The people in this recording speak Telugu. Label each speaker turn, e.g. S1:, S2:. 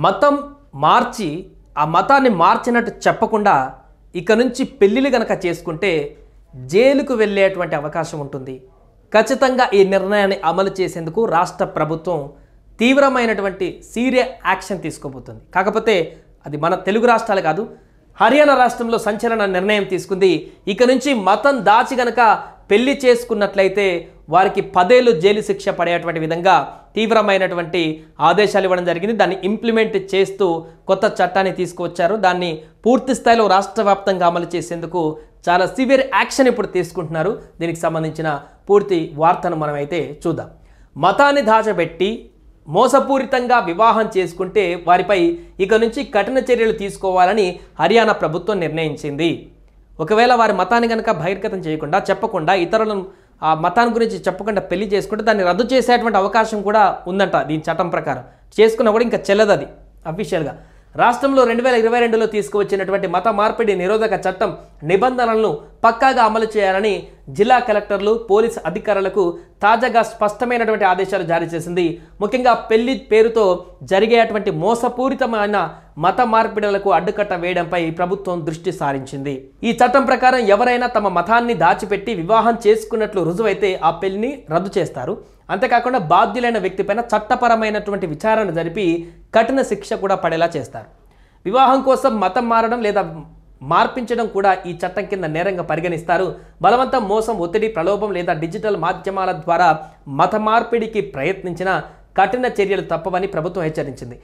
S1: మతం మార్చి ఆ మతాన్ని మార్చినట్టు చెప్పకుండా ఇక నుంచి పెళ్ళిళ్ళు గనక చేసుకుంటే జైలుకు వెళ్ళేటువంటి అవకాశం ఉంటుంది. ఖచ్చితంగా ఈ నిర్ణయాన్ని అమలు చేసేందుకు రాష్ట్ర ప్రభుత్వం తీవ్రమైనటువంటి సీరియస్ యాక్షన్ తీసుకోబోతుంది. కాకపోతే అది మన తెలుగు రాష్ట్రాలు కాదు, హర్యానా రాష్ట్రంలో సంచలన నిర్ణయం తీసుకుంది. ఇక నుంచి మతం దాచి గనక పెళ్లి చేసుకున్నట్లయితే వారికి 10 ఏళ్ళు జైలు శిక్ష పడేటువంటి విధంగా తీవ్రమైనటువంటి ఆదేశాలు ఇవ్వడం జరిగింది. దాన్ని ఇంప్లిమెంట్ చేస్తూ కొత్త చట్టాన్ని తీసుకువచ్చారు. దాన్ని పూర్తి స్థాయిలో రాష్ట్ర వ్యాప్తంగా అమలు చేసేందుకు చాలా సివియర్ యాక్షన్ ఇప్పుడు తీసుకుంటున్నారు. దీనికి సంబంధించిన పూర్తి వార్తను మనమైతే చూద్దాం. మతాన్ని దాచబెట్టి మోసపూరితంగా వివాహం చేసుకుంటే వారిపై ఇక నుంచి కఠిన చర్యలు తీసుకోవాలని హర్యానా ప్రభుత్వం నిర్ణయించింది. ఒకవేళ వారి మతాన్ని కనుక బహిర్గతం చేయకుండా చెప్పకుండా ఇతరులను ఆ మతాన్ని గురించి చెప్పకుండా పెళ్లి చేసుకుంటే దాన్ని రద్దు చేసేటువంటి అవకాశం కూడా ఉందంట. దీని చట్టం ప్రకారం చేసుకున్నా కూడా ఇంకా చెల్లదు అది అఫీషియల్గా. రాష్ట్రంలో 2022లో తీసుకువచ్చినటువంటి మత మార్పిడి నిరోధక చట్టం నిబంధనలను పక్కాగా అమలు చేయాలని జిల్లా కలెక్టర్లు, పోలీస్ అధికారులకు తాజాగా స్పష్టమైనటువంటి ఆదేశాలు జారీ చేసింది. ముఖ్యంగా పెళ్లి పేరుతో జరిగేటువంటి మోసపూరితమైన మత మార్పిడులకు అడ్డుకట్ట వేయడంపై ప్రభుత్వం దృష్టి సారించింది. ఈ చట్టం ప్రకారం ఎవరైనా తమ మతాన్ని దాచిపెట్టి వివాహం చేసుకున్నట్లు రుజువైతే ఆ పెళ్లిని రద్దు చేస్తారు. అంతేకాకుండా బాధ్యులైన వ్యక్తిపైన చట్టపరమైనటువంటి విచారణ జరిపి కఠిన శిక్ష కూడా పడేలా చేస్తారు. వివాహం కోసం మతం మారడం లేదా మార్పించడం కూడా ఈ చట్టం కింద నేరంగా పరిగణిస్తారు. బలవంతం, మోసం, ఒత్తిడి, ప్రలోభం లేదా డిజిటల్ మాధ్యమాల ద్వారా మత మార్పిడికి ప్రయత్నించిన కఠిన చర్యలు తప్పవని ప్రభుత్వం హెచ్చరించింది.